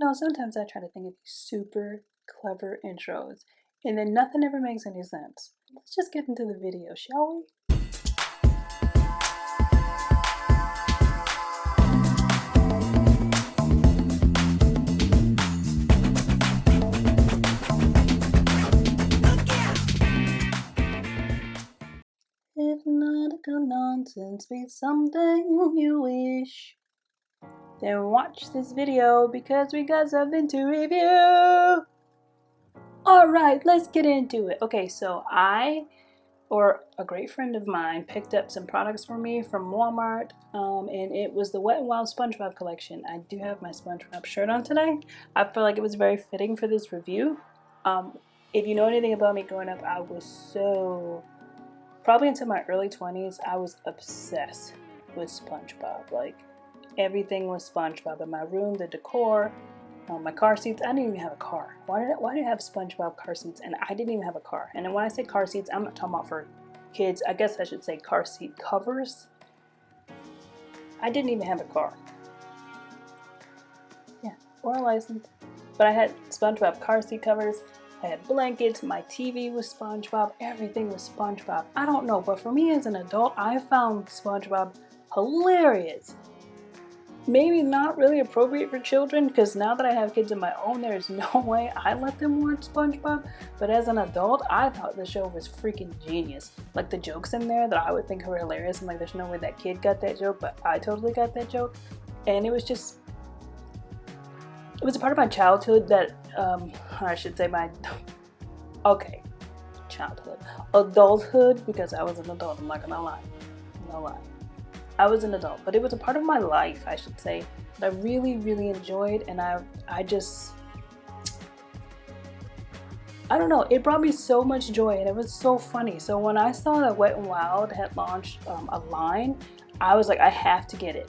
know, sometimes I try to think of these super clever intros, and then nothing ever makes any sense. Let's just get into the video, shall we? If nautical nonsense be something you wish, then watch this video because we got something to review. Alright, let's get into it. Okay, so a great friend of mine picked up some products for me from Walmart, and it was the Wet n Wild Spongebob collection. I do have my Spongebob shirt on today. I feel like it was very fitting for this review. If you know anything about me growing up, I was probably until my early 20s, I was obsessed with SpongeBob. Like, everything was SpongeBob in my room, the decor, my car seats. I didn't even have a car. Why did I have SpongeBob car seats? And I didn't even have a car. And then when I say car seats, I'm not talking about for kids. I guess I should say car seat covers. I didn't even have a car. Yeah, or a license. But I had SpongeBob car seat covers. I had blankets, my TV was SpongeBob, everything was SpongeBob. I don't know, but for me as an adult, I found SpongeBob hilarious. Maybe not really appropriate for children, because now that I have kids of my own, there's no way I let them watch SpongeBob. But as an adult, I thought the show was freaking genius. Like, the jokes in there that I would think were hilarious, and like, there's no way that kid got that joke, but I totally got that joke. And it was a part of my childhood that, I should say childhood. Adulthood, because I was an adult, I'm not gonna lie. No lie. I was an adult, but it was a part of my life, I should say, that I really, really enjoyed, and I don't know, it brought me so much joy, and it was so funny. So when I saw that Wet n Wild had launched a line, I was like, I have to get it.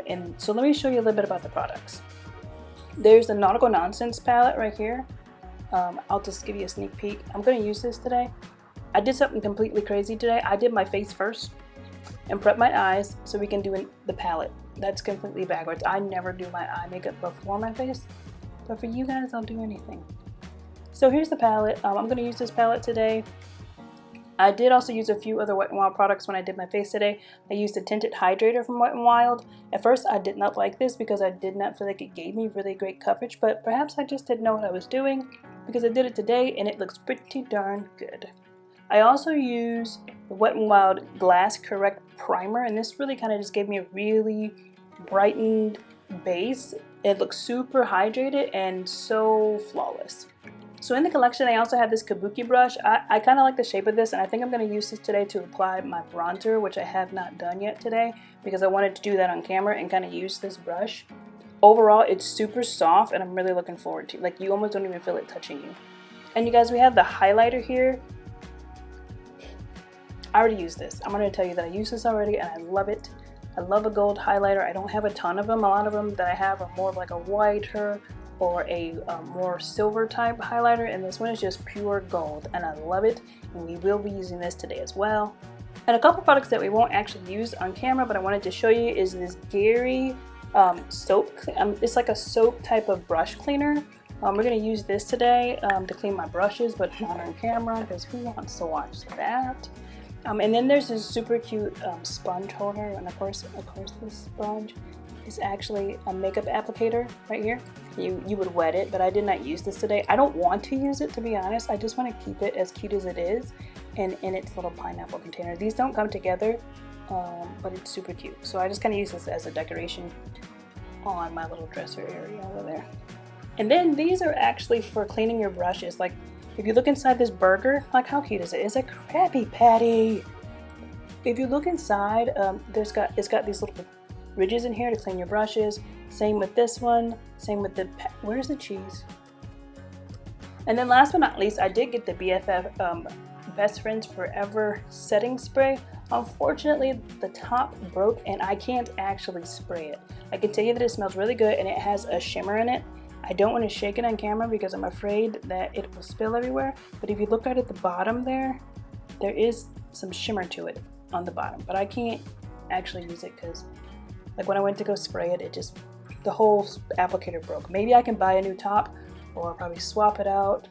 And so let me show you a little bit about the products. There's the Nautical Nonsense palette right here. I'll just give you a sneak peek. I'm going to use this today. I did something completely crazy today. I did my face first and prep my eyes so we can do the palette. That's completely backwards. I never do my eye makeup before my face, but for you guys, I'll do anything. So here's the palette. I'm going to use this palette today. I did also use a few other Wet n Wild products when I did my face today. I used a tinted hydrator from Wet n Wild. At first, I did not like this because I did not feel like it gave me really great coverage, but perhaps I just didn't know what I was doing because I did it today and it looks pretty darn good. I also used the Wet n Wild Glass Correct Primer, and this really kind of just gave me a really brightened base. It looks super hydrated and so flawless. So in the collection, I also have this Kabuki brush. I kind of like the shape of this, and I think I'm going to use this today to apply my bronzer, which I have not done yet today because I wanted to do that on camera and kind of use this brush. Overall, it's super soft, and I'm really looking forward to it. Like, you almost don't even feel it touching you. And you guys, we have the highlighter here. I already used this. I'm going to tell you that I used this already, and I love it. I love a gold highlighter. I don't have a ton of them. A lot of them that I have are more of like a whiter or a more silver type highlighter, and this one is just pure gold, and I love it, and we will be using this today as well. And a couple products that we won't actually use on camera, but I wanted to show you, is this Gary soap. It's like a soap type of brush cleaner. We're going to use this today to clean my brushes, but not on camera because who wants to watch that? And then there's this super cute sponge holder, and of course this sponge is actually a makeup applicator right here. You would wet it, but I did not use this today. I don't want to use it, to be honest. I just want to keep it as cute as it is and in its little pineapple container. These don't come together, but it's super cute. So I just kind of use this as a decoration on my little dresser area over there. And then these are actually for cleaning your brushes. Like, if you look inside this burger, like, how cute is it? It's a Krabby Patty. If you look inside, it's got these little ridges in here to clean your brushes. Same with this one. Same with where's the cheese? And then last but not least, I did get the BFF Best Friends Forever setting spray. Unfortunately, the top broke and I can't actually spray it. I can tell you that it smells really good and it has a shimmer in it. I don't want to shake it on camera because I'm afraid that it will spill everywhere. But if you look right at the bottom there is some shimmer to it on the bottom. But I can't actually use it because, like, when I went to go spray it, it just the whole applicator broke. Maybe I can buy a new top or probably swap it out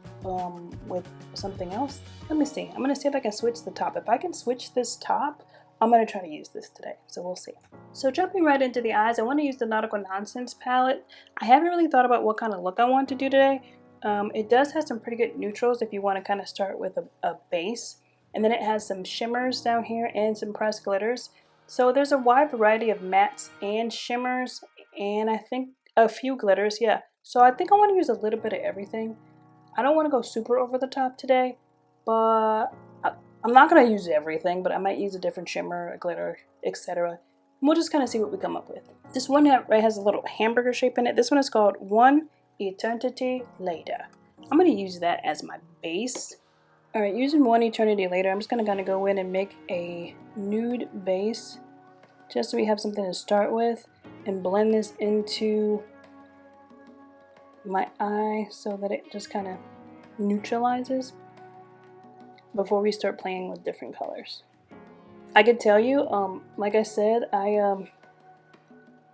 with something else. Let me see. I'm gonna see if I can switch the top. If I can switch this top, I'm gonna try to use this today, so we'll see. So jumping right into the eyes, I want to use the Nautical Nonsense palette. I haven't really thought about what kind of look I want to do today. It does have some pretty good neutrals if you want to kind of start with a base. And then it has some shimmers down here and some pressed glitters. So there's a wide variety of mattes and shimmers, and I think a few glitters, yeah. So I think I want to use a little bit of everything. I don't want to go super over the top today, but I'm not going to use everything, but I might use a different shimmer, a glitter, etc. We'll just kind of see what we come up with. This one right has a little hamburger shape in it. This one is called One Eternity Later. I'm going to use that as my base. Alright, using One Eternity Later, I'm just going to kind of go in and make a nude base just so we have something to start with and blend this into my eye so that it just kind of neutralizes before we start playing with different colors. I could tell you, like I said, I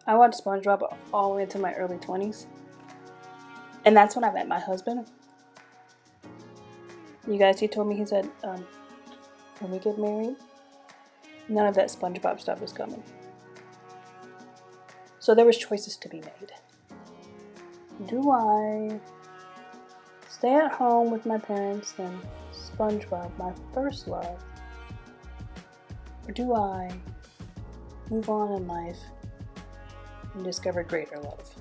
watched Spongebob all the way into my early 20s, and that's when I met my husband. You guys, he told me, he said, when we get married, none of that SpongeBob stuff is coming. So there was choices to be made. Do I stay at home with my parents and SpongeBob, my first love? Or do I move on in life and discover greater love?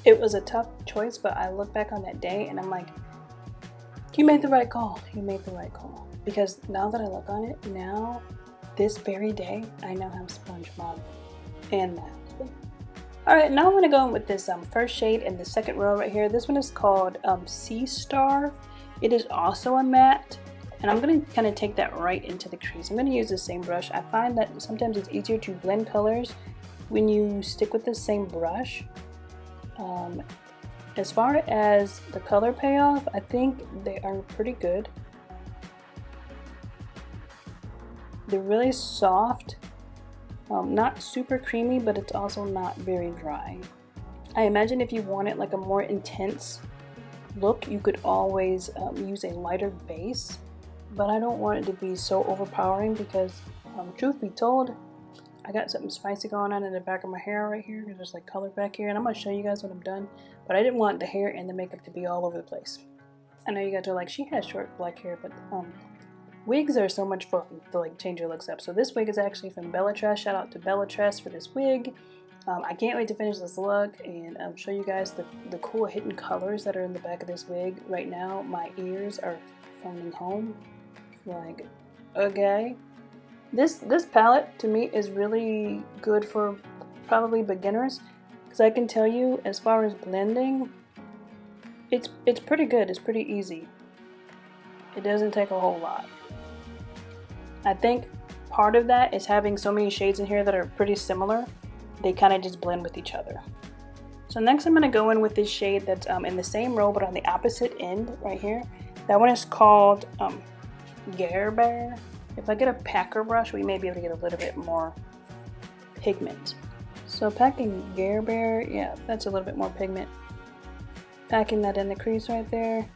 It was a tough choice, but I look back on that day and I'm like, you made the right call. You made the right call. Because now that I look on it, now, this very day, I now have SpongeBob and my husband. Alright, now I'm going to go in with this first shade in the second row right here. This one is called Sea Star. It is also a matte. And I'm going to kind of take that right into the crease. I'm going to use the same brush. I find that sometimes it's easier to blend colors when you stick with the same brush. As far as the color payoff, I think they are pretty good. They're really soft, not super creamy, but it's also not very dry. I imagine if you wanted like a more intense look, you could always use a lighter base, but I don't want it to be so overpowering because, truth be told, I got something spicy going on in the back of my hair right here. There's like color back here, and I'm going to show you guys when I'm done. But I didn't want the hair and the makeup to be all over the place. I know you guys are like, she has short black hair, but wigs are so much fun to like change your looks up. So this wig is actually from Bellatress. Shout out to Bellatress for this wig. I can't wait to finish this look and show you guys the cool hidden colors that are in the back of this wig. Right now, my ears are phoning home. Like, okay. This palette to me is really good for probably beginners, because I can tell you as far as blending, it's pretty good. It's pretty easy. It doesn't take a whole lot. I think part of that is having so many shades in here that are pretty similar. They kind of just blend with each other. So next I'm going to go in with this shade that's in the same row but on the opposite end right here. That one is called Gerber. If I get a packer brush, we may be able to get a little bit more pigment. So packing Gerber, yeah, that's a little bit more pigment. Packing that in the crease right there.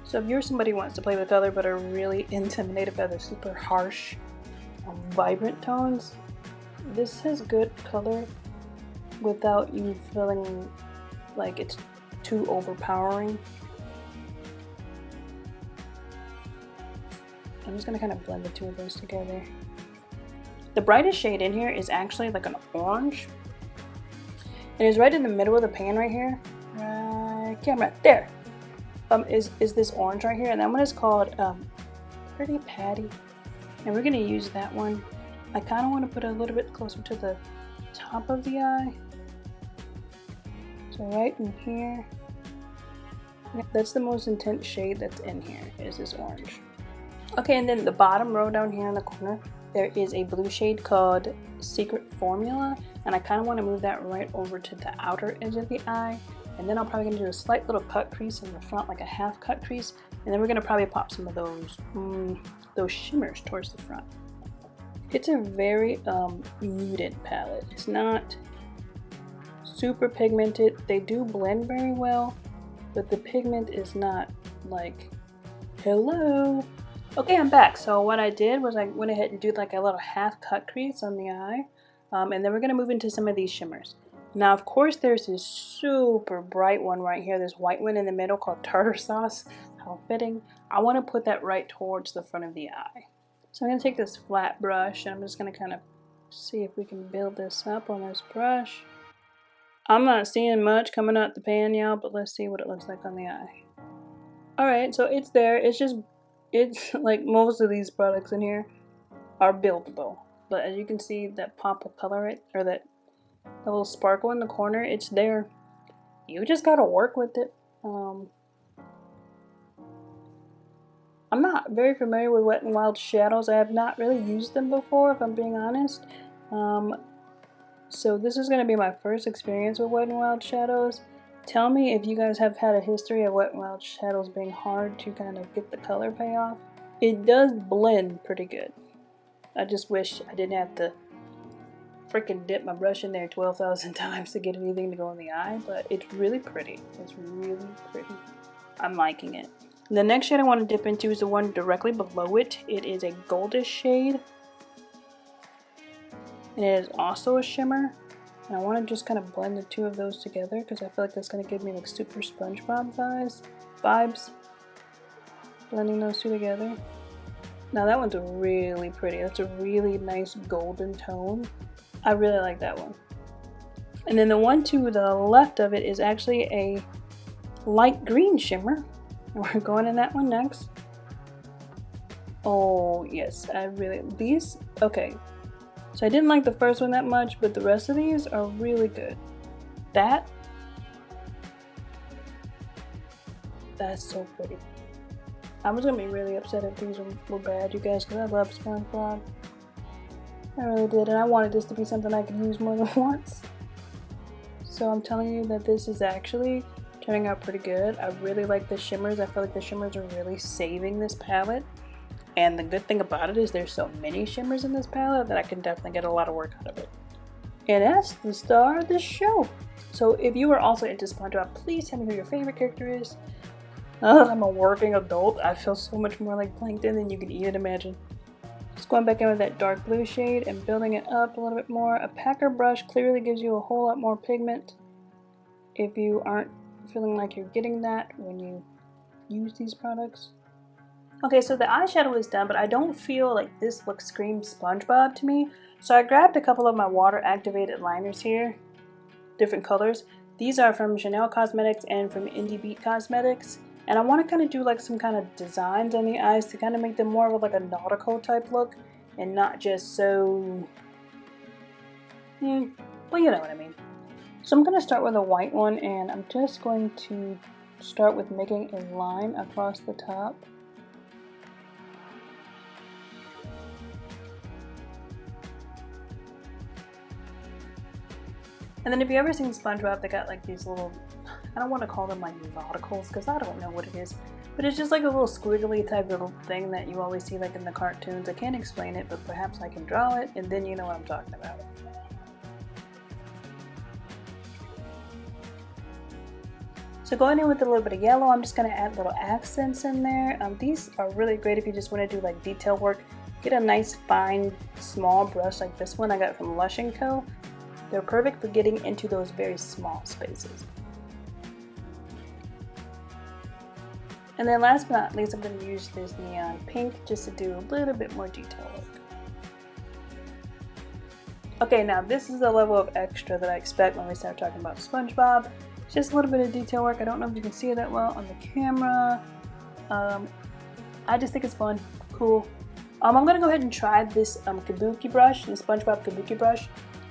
So if you're somebody who wants to play with color but are really intimidated by the super harsh, vibrant tones, this has good color without you feeling like it's too overpowering. I'm just going to kind of blend the two of those together. The brightest shade in here is actually like an orange. It is right in the middle of the pan right here. Camera, there. Is this orange right here, and that one is called Pretty Patty. And we're going to use that one. I kind of want to put it a little bit closer to the top of the eye. So right in here. That's the most intense shade that's in here, is this orange. Okay, and then the bottom row down here in the corner, there is a blue shade called Secret Formula, and I kind of want to move that right over to the outer edge of the eye, and then I'm probably going to do a slight little cut crease in the front, like a half cut crease, and then we're going to probably pop some of those shimmers towards the front. It's a very muted palette. It's not super pigmented. They do blend very well, but the pigment is not like, hello. Okay, I'm back. So what I did was I went ahead and did like a little half cut crease on the eye. And then we're gonna move into some of these shimmers. Now, of course, there's this super bright one right here, this white one in the middle called tartar sauce. How fitting. I want to put that right towards the front of the eye. So I'm going to take this flat brush and I'm just going to kind of see if we can build this up on this brush. I'm not seeing much coming out the pan, y'all, but let's see what it looks like on the eye. Alright, so it's there. It's like most of these products in here are buildable. But as you can see, that pop of color, or that little sparkle in the corner, it's there. You just gotta work with it. I'm not very familiar with Wet n Wild shadows. I have not really used them before, if I'm being honest. So this is going to be my first experience with Wet n Wild shadows. Tell me if you guys have had a history of Wet n Wild shadows being hard to kind of get the color payoff. It does blend pretty good. I just wish I didn't have to freaking dip my brush in there 12,000 times to get anything to go in the eye, but it's really pretty. It's really pretty. I'm liking it. The next shade I want to dip into is the one directly below it. It is a goldish shade. And it is also a shimmer. And I want to just kind of blend the two of those together because I feel like that's going to give me like super Spongebob vibes. Blending those two together. Now that one's really pretty. That's a really nice golden tone. I really like that one. And then the one to the left of it is actually a light green shimmer. We're going in that one next. Oh yes, okay. So I didn't like the first one that much, but the rest of these are really good. That's so pretty. I was gonna be really upset if these were bad, you guys, because I love SpongeBob. I really did, and I wanted this to be something I could use more than once. So I'm telling you that this is actually turning out pretty good. I really like the shimmers. I feel like the shimmers are really saving this palette. And the good thing about it is there's so many shimmers in this palette that I can definitely get a lot of work out of it. And that's the star of this show. So if you are also into SpongeBob, please tell me who your favorite character is. Now that I'm a working adult, I feel so much more like Plankton than you can even imagine. Just going back in with that dark blue shade and building it up a little bit more. A packer brush clearly gives you a whole lot more pigment. If you aren't feeling like you're getting that when you use these products. Okay, so the eyeshadow is done, but I don't feel like this looks screams SpongeBob to me. So I grabbed a couple of my water activated liners here, different colors. These are from Chanel Cosmetics and from Indie Beat Cosmetics. And I want to kind of do like some kind of designs on the eyes to kind of make them more of like a nautical type look and not just so, well, you know what I mean. So I'm going to start with a white one, and I'm just going to start with making a line across the top. And then if you've ever seen SpongeBob, they got like these little, I don't want to call them like nauticals because I don't know what it is, but it's just like a little squiggly type little thing that you always see like in the cartoons. I can't explain it, but perhaps I can draw it and then you know what I'm talking about. So going in with a little bit of yellow, I'm just going to add little accents in there. These are really great if you just want to do like detail work. Get a nice fine small brush like this one I got from Lush & Co. They're perfect for getting into those very small spaces. And then last but not least, I'm going to use this neon pink just to do a little bit more detail work. Okay, now this is the level of extra that I expect when we start talking about SpongeBob. Just a little bit of detail work. I don't know if you can see it that well on the camera. I just think it's fun, cool. I'm going to go ahead and try this Kabuki brush, the SpongeBob Kabuki brush.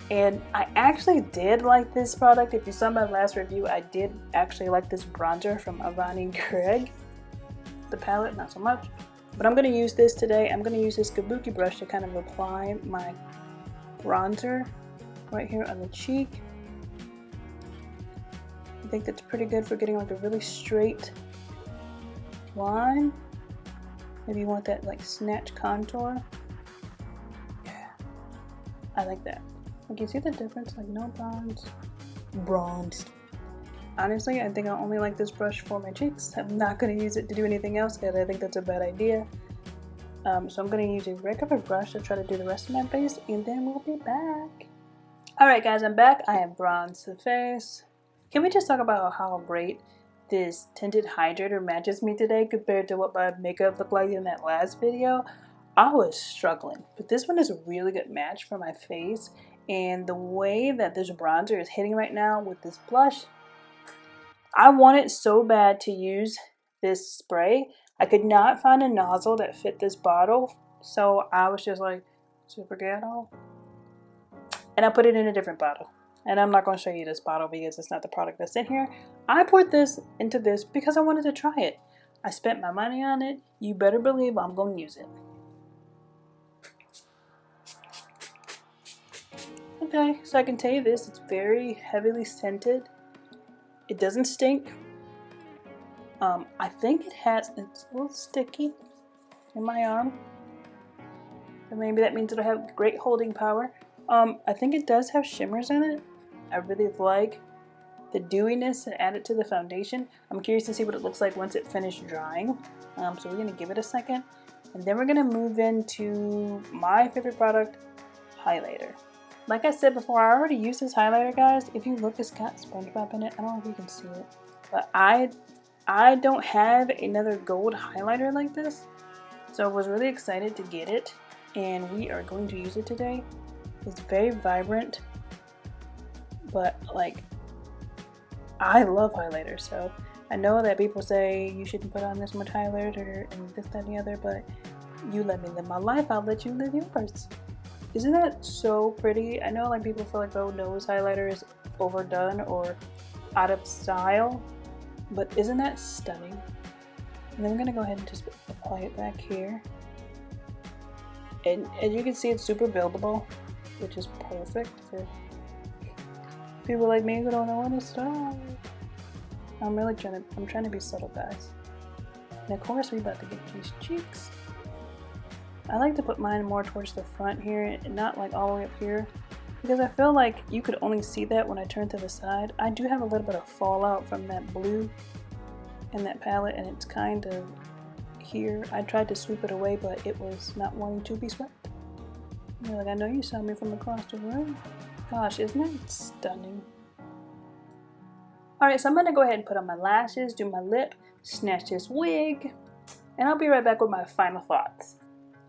And I actually did like this product. If you saw my last review, I did actually like this bronzer from Avani Greg. The palette, not so much. But I'm going to use this today. I'm going to use this Kabuki brush to kind of apply my bronzer right here on the cheek. I think that's pretty good for getting like a really straight line. Maybe you want that like snatch contour. Yeah. I like that. Like, you see the difference? Like, no bronze. Honestly, I think I only like this brush for my cheeks. I'm not going to use it to do anything else because I think that's a bad idea. So I'm going to use a regular brush to try to do the rest of my face, and then we'll be back. Alright guys, I'm back. I have bronzed the face. Can we just talk about how great this tinted hydrator matches me today compared to what my makeup looked like in that last video? I was struggling, but this one is a really good match for my face, and the way that this bronzer is hitting right now with this blush, I wanted so bad to use this spray. I could not find a nozzle that fit this bottle, so I was just like, super ghetto. And I put it in a different bottle. And I'm not going to show you this bottle because it's not the product that's in here. I poured this into this because I wanted to try it. I spent my money on it. You better believe I'm going to use it. Okay, so I can tell you this. It's very heavily scented. It doesn't stink. I think it's a little sticky in my arm. So maybe that means it'll have great holding power. I think it does have shimmers in it. I really like the dewiness and add it to the foundation. I'm curious to see what it looks like once it finished drying. So we're gonna give it a second. And then we're gonna move into my favorite product, highlighter. Like I said before, I already used this highlighter, guys. If you look, it's got Spongebob in it. I don't know if you can see it, but I don't have another gold highlighter like this. So I was really excited to get it, and we are going to use it today. It's very vibrant, but like, I love highlighters. So I know that people say you shouldn't put on this much highlighter and this, that, and the other, but you let me live my life, I'll let you live yours. Isn't that so pretty? I know like people feel like, oh, nose highlighter is overdone or out of style, but isn't that stunning? And then I'm gonna go ahead and just apply it back here. And as you can see, it's super buildable, which is perfect for people like me who don't know when to start. I'm trying to be subtle, guys. And of course, we about to get these cheeks. I like to put mine more towards the front here and not like all the way up here, because I feel like you could only see that when I turn to the side. I do have a little bit of fallout from that blue in that palette, and it's kind of here. I tried to sweep it away, but it was not wanting to be swept. You're like, I know you saw me from across the room. Gosh, isn't that stunning? Alright, so I'm gonna go ahead and put on my lashes, do my lip, snatch this wig, and I'll be right back with my final thoughts.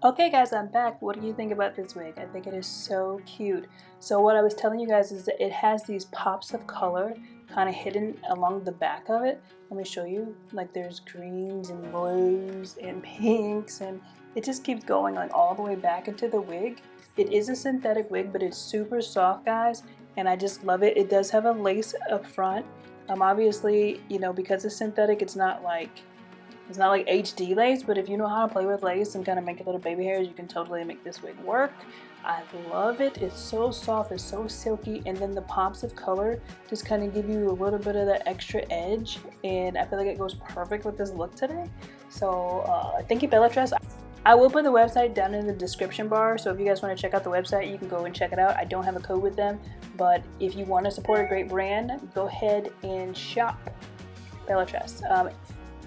Okay guys, I'm back. What do you think about this wig? I think it is so cute. So what I was telling you guys is that it has these pops of color kind of hidden along the back of it. Let me show you. Like there's greens and blues and pinks, and it just keeps going like all the way back into the wig. It is a synthetic wig, but it's super soft, guys, and I just love it. It does have a lace up front. Obviously, you know, because it's synthetic, it's not like HD lace, but if you know how to play with lace and kind of make a little baby hairs, you can totally make this wig work. I love it. It's so soft, it's so silky, and then the pops of color just kind of give you a little bit of that extra edge, and I feel like it goes perfect with this look today. So thank you, Bellatress. I will put the website down in the description bar, so if you guys want to check out the website, you can go and check it out. I don't have a code with them, but if you want to support a great brand, go ahead and shop Bellatress.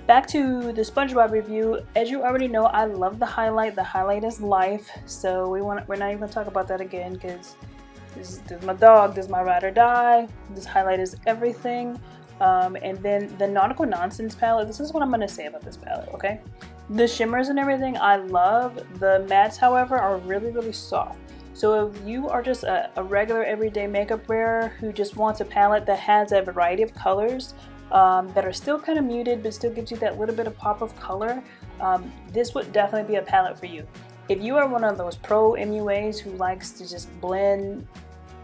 Back to the Spongebob review. As you already know, I love the highlight. The highlight is life, so we're not even going to talk about that again, because this is my dog, this is my ride or die. This highlight is everything. And then the Nautical Nonsense palette, this is what I'm going to say about this palette, okay? The shimmers and everything I love. The mattes, however, are really, really soft. So if you are just a regular everyday makeup wearer who just wants a palette that has a variety of colors, that are still kind of muted but still gives you that little bit of pop of color, this would definitely be a palette for you. If you are one of those pro MUAs who likes to just blend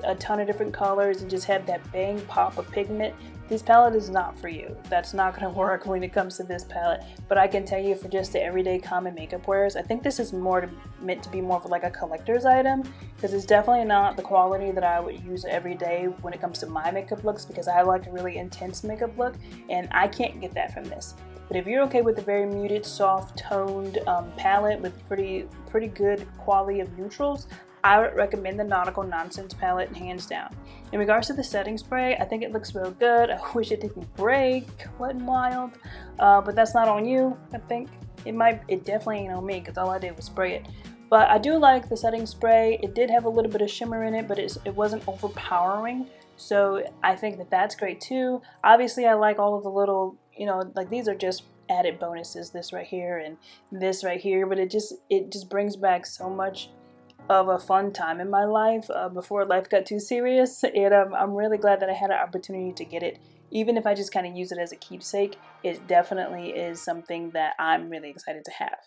a ton of different colors and just have that bang pop of pigment, this palette is not for you. That's not going to work when it comes to this palette. But I can tell you, for just the everyday common makeup wearers, I think this is meant to be more of like a collector's item, because it's definitely not the quality that I would use every day when it comes to my makeup looks, because I like a really intense makeup look and I can't get that from this. But if you're okay with a very muted, soft toned palette with pretty good quality of neutrals, I would recommend the Nautical Nonsense palette hands down. In regards to the setting spray, I think it looks real good. I wish it didn't break Wet n Wild, but that's not on you. I think it definitely ain't on me because all I did was spray it. But I do like the setting spray. It did have a little bit of shimmer in it, but it wasn't overpowering. So I think that that's great too. Obviously, I like all of the little, like these are just added bonuses, this right here and this right here, but it just brings back so much of a fun time in my life before life got too serious, and I'm really glad that I had an opportunity to get it. Even if I just kind of use it as a keepsake, it definitely is something that I'm really excited to have.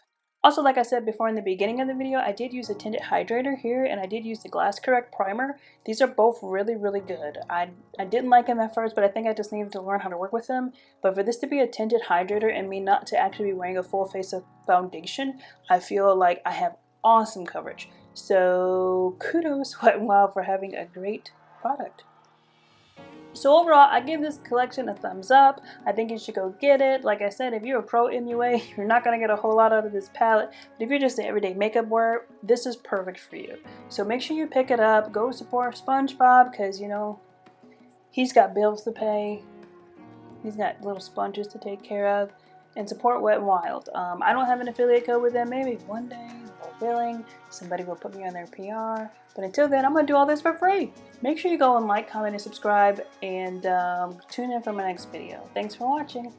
Also, like I said before in the beginning of the video, I did use a tinted hydrator here, and I did use the Glass Correct primer. These are both really, really good. I didn't like them at first, but I think I just needed to learn how to work with them. But for this to be a tinted hydrator and me not to actually be wearing a full face of foundation, I feel like I have awesome coverage. So kudos Wet n Wild for having a great product. So overall, I give this collection a thumbs up. I think you should go get it. Like I said, if you're a pro MUA, you're not going to get a whole lot out of this palette. But if you're just an everyday makeup wearer, this is perfect for you. So make sure you pick it up. Go support Spongebob because, he's got bills to pay. He's got little sponges to take care of. And support Wet n Wild. I don't have an affiliate code with them. Maybe one day, willing, somebody will put me on their PR. But until then, I'm going to do all this for free. Make sure you go and like, comment, and subscribe. And tune in for my next video. Thanks for watching.